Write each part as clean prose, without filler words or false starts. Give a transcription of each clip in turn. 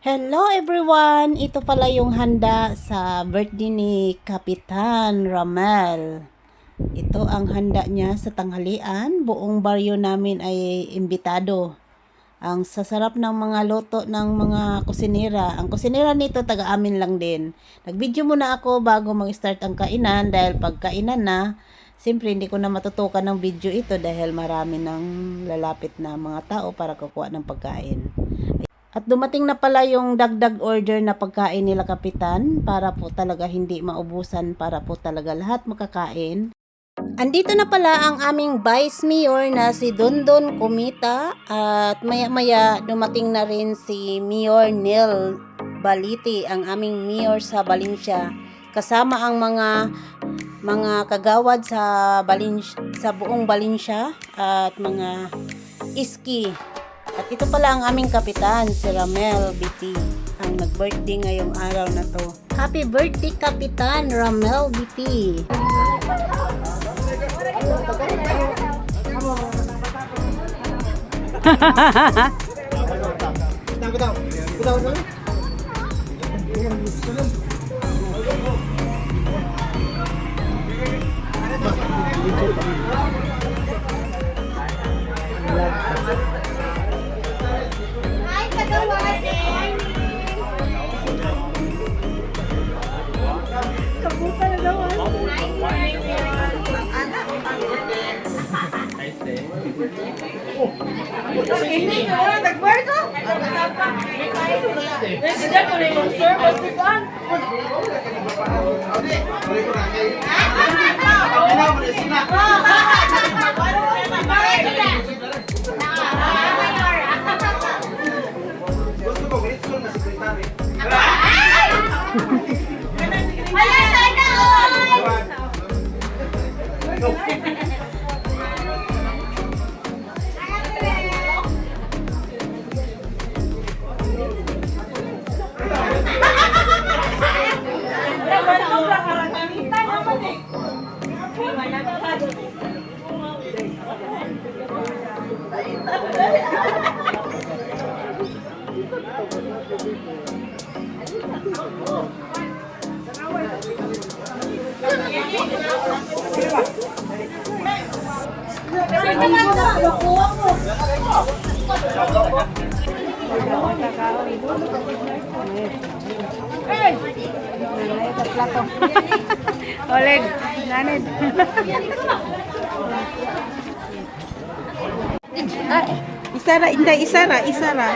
Hello everyone! Ito pala yung handa sa birthday ni Kapitan Ramel. Ito ang handa niya sa tanghalian. Buong baryo namin ay imbitado. Ang sasarap ng mga luto ng mga kusinera. Ang kusinera nito taga-amin lang din. Nag-video muna ako bago mag-start ang kainan dahil pag kainan na, siyempre hindi ko na matutukan ng video ito dahil marami nang lalapit na mga tao para kukuha ng pagkain. At dumating na pala yung dagdag order na pagkain nila Kapitan para po talaga hindi maubusan, para po talaga lahat makakain. Andito na pala ang aming Vice Mayor na si Dondon Kumita at maya-maya dumating na rin si Mayor Nel Baliti, ang aming mayor sa Valencia. Kasama ang mga kagawad sa buong Valencia at mga iski. At ito pala ang aming kapitan, si Ramel BT, ang nag-birthday ngayong araw na to. Happy birthday, Kapitan Ramel BT! Oleg, nanid. Isara.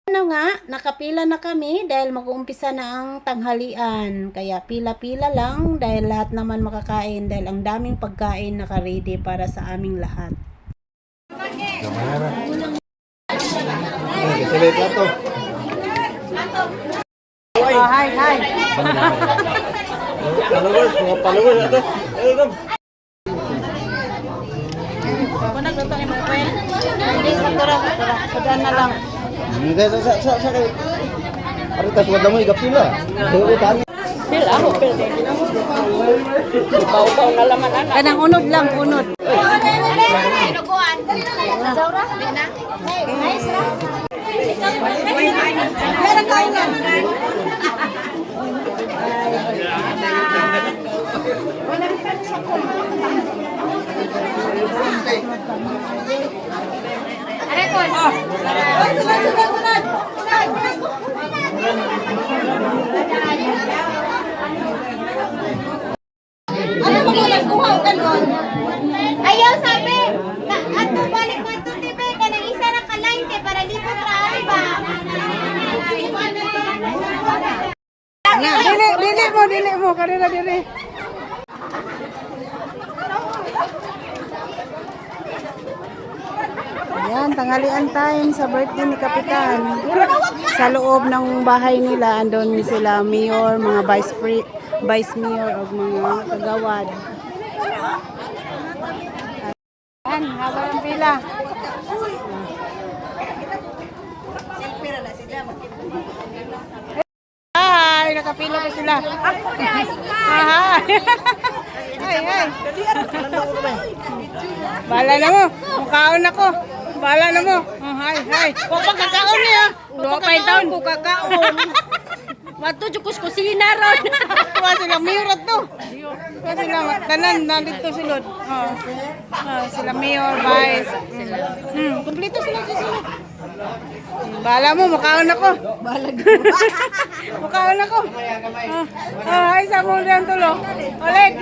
Ano nga, nakapila na kami dahil mag-uumpisa na ang tanghalian. Kaya pila-pila lang dahil lahat naman makakain dahil ang daming pagkain naka-ready para sa aming lahat. Sabay plato. Hi. Followers, mga followers ito. Ay, come. Kung nagluto ni Manuel, hindi sa turang, sudan na lang. Hindi, sa kayo. Aritas, wag mo igapila. Utan. Pil din. Ipaw-paw na laman anak. Kanang unod lang. Inuguan. Zaura? Dina? Nice lang. Meron kain yan. Arekon. Sunod. Ano mo nagkuha ka doon? Ayaw sabi. At balik mo ito, tipe. Kanang isa na ka-line, para lipo na ba? Dili mo. Kanina dili. Ayan, tanghalian time sa birthday ni Kapitan. Sa loob ng bahay nila, andun sila mayor, mga vice mayor o mga kagawad. Ayan, haba ng pila. Hi, nakapila pa sila. Hi. Bala na mo. Mukhaon ako. Bala na mo. Hi. Huwag pagkakaon niya. Dua pa yung taon ko kakaon. Mato jukos kusina ron. Tuwa sila mayor to. Tuwa sila tanan nandito sulod. Sila mayor, vice. Kompleto sila sulod. Bala mo, makaon ako. Makaon ako. Hi sa mo diyan tulo. Leg.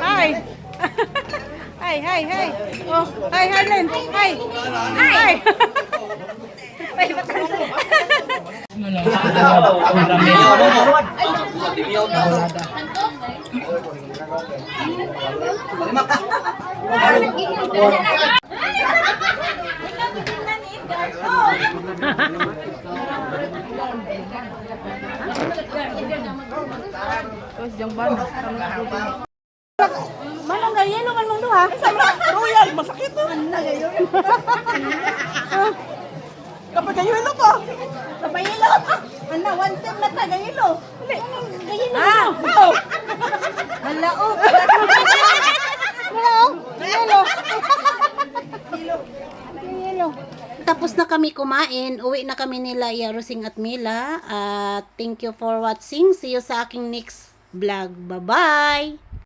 Hi. Hi. Oh, hi Len. Hi. Manong gayelo man mong duha. Royal, masakit to. Kapag gayelo ko. Kapayelo. Ana, one time na ta gayelo. Gayelo. Malao. Gayelo. Tapos na kami kumain, uwi na kami nila Yarosing at Mila. Thank you for watching. See you sa aking next vlog. Bye-bye!